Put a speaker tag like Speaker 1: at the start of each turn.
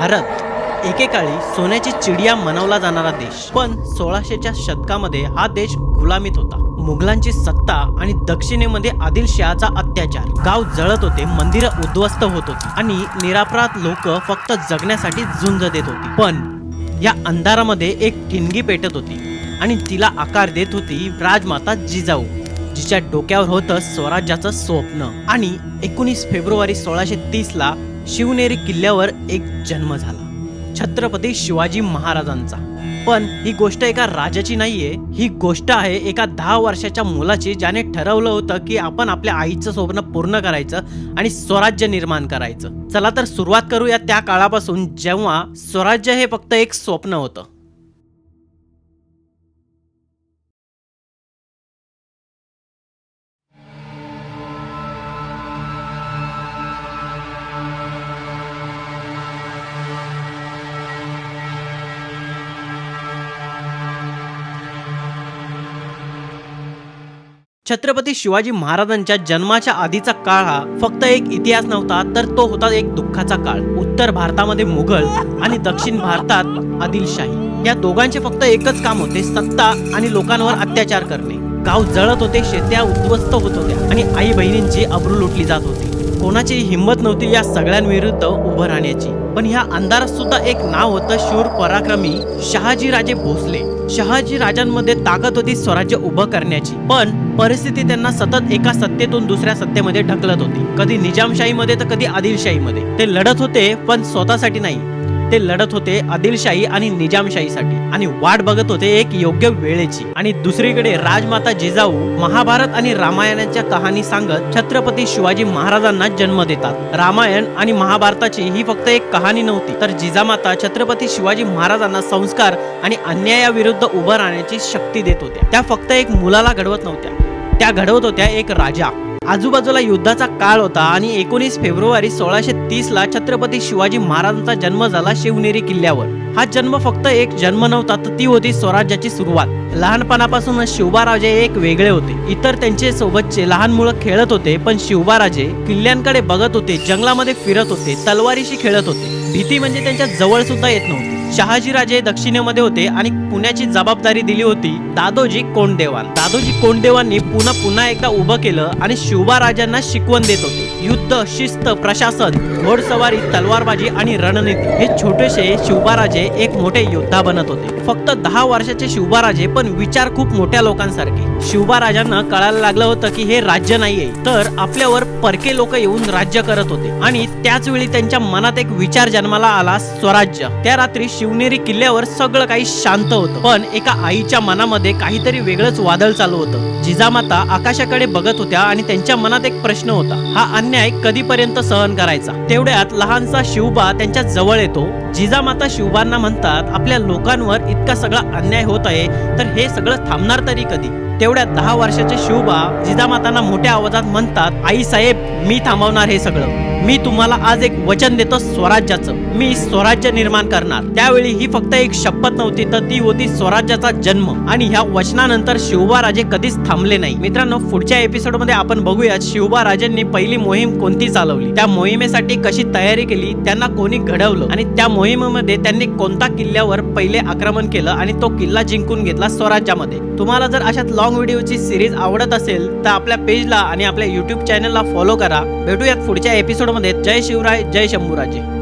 Speaker 1: भारत एकेकाळी सोन्याची चिडिया मनवला जाणारा देश, पण 1600च्या शतकामध्ये हा देश गुलामीत होता. मुघलांची सत्ता आणि दक्षिणेमध्ये आदिलशहाचा अत्याचार. गाव जळत होते, मंदिरं उद्ध्वस्त होत होती आणि निरापराध लोक फक्त जगण्यासाठी झुंज देत होती. पण या अंधारामध्ये एक ठिणगी पेटत होती आणि तिला आकार देत होती राजमाता जिजाऊ, जिच्या डोक्यावर होतं स्वराज्याचं स्वप्न. आणि 19 फेब्रुवारी 1630ला शिवनेरी किल्ल्यावर एक जन्म झाला, छत्रपती शिवाजी महाराजांचा. पण ही गोष्ट एका राजाची नाहीये, ही गोष्ट आहे एका 10 वर्षाच्या मुलाची, ज्याने ठरवलं होतं की आपण आपल्या आईचं स्वप्न पूर्ण करायचं आणि स्वराज्य निर्माण करायचं. चला तर सुरुवात करूया त्या काळापासून, जेव्हा स्वराज्य हे फक्त एक स्वप्न होतं. छत्रपती शिवाजी महाराजांच्या जन्माच्या आधीचा काळ हा फक्त एक इतिहास नव्हता, तर तो होता एक दुःखाचा काळ. उत्तर भारतामध्ये मुघल आणि दक्षिण भारतात आदिलशाही, या दोघांचे फक्त एकच काम होते, सत्ता आणि लोकांवर अत्याचार करणे. गाव जळत होते, शेत्या उद्ध्वस्त होत होत्या आणि आई बहिणींची अब्रू लुटली जात होती. कोणाची हिंमत नव्हती या सगळ्यांविरुद्ध उभं राहण्याची. पण ह्या अंधारात सुद्धा एक नाव होतं, शूर पराक्रमी शहाजी राजे भोसले. शहाजी राजांमध्ये ताकद होती स्वराज्य उभं करण्याची, पण परिस्थिती त्यांना सतत एका सत्तेतून दुसऱ्या सत्तेमध्ये ढकलत होती. कधी निजामशाहीमध्ये तर कधी आदिलशाहीमध्ये. ते लढत होते, पण स्वतःसाठी नाही, ते लढत होते आदिलशाही आणि निजामशाहीसाठी, आणि वाट बघत होते एक योग्य वेळेची. आणि दुसरीकडे राजमाता जिजाऊ महाभारत आणि रामायणाच्या कहाणी सांगत छत्रपती शिवाजी महाराजांना जन्म देतात. रामायण आणि महाभारताची ही फक्त एक कहाणी नव्हती, तर जिजामाता छत्रपती शिवाजी महाराजांना संस्कार आणि अन्यायाविरुद्ध उभं राहण्याची शक्ती देत होत्या. त्या फक्त एक मुलाला घडवत नव्हत्या, त्या घडवत होत्या एक राजा. आजूबाजूला युद्धाचा काळ होता आणि 19 फेब्रुवारी 1630ला छत्रपती शिवाजी महाराजांचा जन्म झाला शिवनेरी किल्ल्यावर. हा जन्म फक्त एक जन्म नव्हता, तर ती होती स्वराज्याची सुरुवात. लहानपणापासूनच शिवबाराजे एक वेगळे होते. इतर त्यांचे सोबतचे लहान मुलं खेळत होते, पण शिवबाराजे किल्ल्यांकडे बघत होते, जंगलामध्ये फिरत होते, तलवारीशी खेळत होते. भीती म्हणजे त्यांच्या जवळ सुद्धा येत नव्हती. शहाजीराजे दक्षिणेमध्ये होते आणि पुण्याची जबाबदारी दिली होती दादोजी कोंडदेवान. दादोजी कोंडदेवांनी पुन्हा एकदा उभं केलं आणि शिवबाराजांना शिकवण देत होते. युद्ध, शिस्त, प्रशासन, घोडसवारी, तलवारबाजी आणि रणनीती. हे छोटेसे शिवबाराजे एक मोठे योद्धा बनत होते. फक्त 10 वर्षाचे शिवबाराजे, पण विचार खूप मोठ्या लोकांसारखे. शिवबाराजांना कळायला लागलं होतं की हे राज्य नाहीये, तर आपल्यावर परके लोक येऊन राज्य करत होते. आणि त्याच वेळी त्यांच्या मनात एक विचार जन्माला आला, स्वराज्य. त्या रात्री शिवनेरी किल्ल्यावर सगळं काही शांत होतं, पण एका आईच्या मनामध्ये काहीतरी वेगळंच वादळ चालू होतं. जिजामाता आकाशाकडे बघत होत्या आणि त्यांच्या मनात एक प्रश्न होता, हा अन्याय कधीपर्यंत सहन करायचा. तेवढ्यात लहानसा शिवबा त्यांच्या जवळ येतो. जिजामाता शिवबांना म्हणतात, आपल्या लोकांवर इतका सगळा अन्याय होत आहे, तर हे सगळं थांबणार तरी कधी? तेवढ्यात 10 वर्षाचे शिवबा जिजामातांना मोठ्या आवाजात म्हणतात, आई साहेब, मी थांबवणार हे सगळं. मी तुम्हाला आज एक वचन देतो स्वराज्याचं. मी स्वराज्य निर्माण करणार. त्यावेळी ही फक्त एक शपथ नव्हती, तर ती होती स्वराज्याचा जन्म. आणि ह्या वचनानंतर शिवबाराजे कधीच थांबले नाही. मित्रांनो, पुढच्या एपिसोडमध्ये आपण बघूया शिवबाराजांनी पहिली मोहीम कोणती चालवली, त्या मोहिमेसाठी कशी तयारी केली, त्यांना कोणी घडवलं आणि त्या मोहिमेमध्ये त्यांनी कोणता किल्ल्यावर पहिले आक्रमण केलं आणि तो किल्ला जिंकून घेतला स्वराज्यामध्ये. तुम्हाला जर अशाच लॉंग व्हिडिओची सिरीज आवडत असेल तर आपल्या पेजला आणि आपल्या YouTube चॅनलला फॉलो करा. भेटूयात पुढच्या एपिसोडमध्ये. जय शिवराय, जय शंभूराजे.